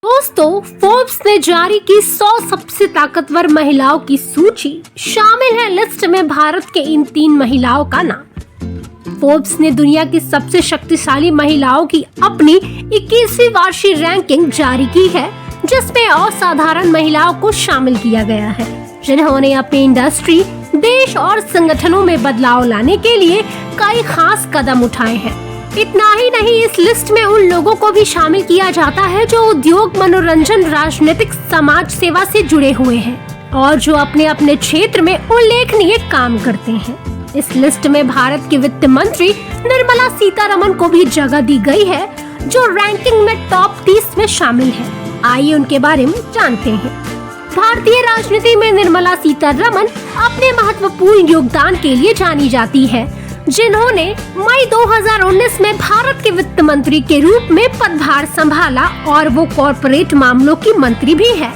दोस्तों, फोर्ब्स ने जारी की 100 सबसे ताकतवर महिलाओं की सूची। शामिल है लिस्ट में भारत के इन 3 महिलाओं का नाम। फोर्ब्स ने दुनिया की सबसे शक्तिशाली महिलाओं की अपनी 21वीं वार्षिक रैंकिंग जारी की है, जिसमें असाधारण महिलाओं को शामिल किया गया है, जिन्होंने अपनी इंडस्ट्री, देश और संगठनों में बदलाव लाने के लिए कई खास कदम उठाए हैं। इतना ही नहीं, इस लिस्ट में उन लोगों को भी शामिल किया जाता है जो उद्योग, मनोरंजन, राजनीतिक, समाज सेवा से जुड़े हुए हैं और जो अपने अपने क्षेत्र में उल्लेखनीय काम करते हैं। इस लिस्ट में भारत की वित्त मंत्री निर्मला सीतारमण को भी जगह दी गई है, जो रैंकिंग में टॉप 30 में शामिल है। आइए उनके बारे में जानते हैं। भारतीय राजनीति में निर्मला सीतारमण अपने महत्वपूर्ण योगदान के लिए जानी जाती है, जिन्होंने मई 2019 में भारत के वित्त मंत्री के रूप में पदभार संभाला और वो कॉर्पोरेट मामलों की मंत्री भी है।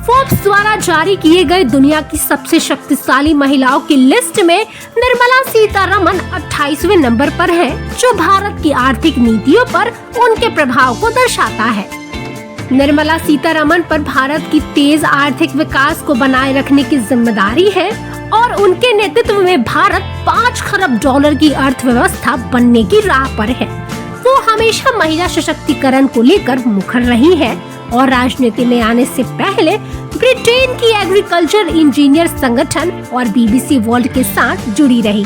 फोर्ब्स द्वारा जारी किए गए दुनिया की सबसे शक्तिशाली महिलाओं की लिस्ट में निर्मला सीतारमण 28वें नंबर पर है, जो भारत की आर्थिक नीतियों पर उनके प्रभाव को दर्शाता है। निर्मला सीतारमण पर भारत की तेज आर्थिक विकास को बनाए रखने की जिम्मेदारी है और उनके नेतृत्व में भारत 5 खरब डॉलर की अर्थव्यवस्था बनने की राह पर है। वो हमेशा महिला सशक्तिकरण को लेकर मुखर रही है और राजनीति में आने से पहले ब्रिटेन की एग्रीकल्चर इंजीनियर संगठन और BBC वर्ल्ड के साथ जुड़ी रही।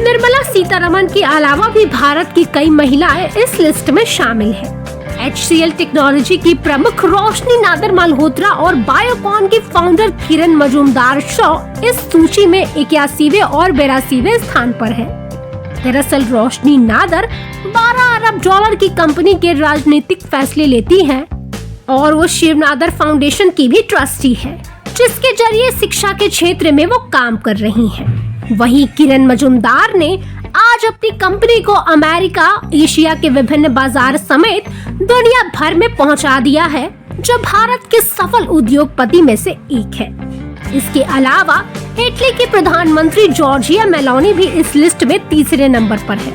निर्मला सीतारमण के अलावा भी भारत की कई महिलाएं इस लिस्ट में शामिल हैं। HCL टेक्नोलॉजी की प्रमुख रोशनी नादर मल्होत्रा और बायोकॉन की फाउंडर किरण मजूमदार शॉ इस सूची में 81वें और 82वें स्थान पर है। दरअसल रोशनी नादर 12 अरब डॉलर की कंपनी के राजनीतिक फैसले लेती हैं और वो शिव नादर फाउंडेशन की भी ट्रस्टी है, जिसके जरिए शिक्षा के क्षेत्र में वो काम कर रही हैं। वहीं किरण मजूमदार ने आज अपनी कंपनी को अमेरिका, एशिया के विभिन्न बाजार समेत दुनिया भर में पहुंचा दिया है, जो भारत के सफल उद्योगपति में से एक है। इसके अलावा इटली की प्रधानमंत्री जॉर्जिया मेलोनी भी इस लिस्ट में 3रे नंबर पर है।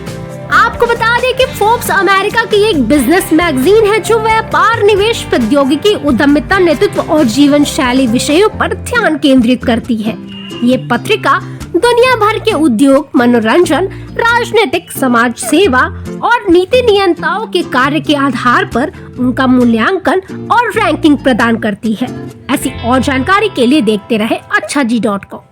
आपको बता दें कि फोर्ब्स अमेरिका की एक बिजनेस मैगजीन है, जो व्यापार, निवेश, प्रौद्योगिकी, उद्यमिता, नेतृत्व और जीवन शैली विषयों पर ध्यान केंद्रित करती है। ये पत्रिका दुनिया भर के उद्योग, मनोरंजन, राजनीतिक, समाज सेवा और नीति नियंताओं के कार्य के आधार पर उनका मूल्यांकन और रैंकिंग प्रदान करती है। ऐसी और जानकारी के लिए देखते रहे अच्छा जी.com।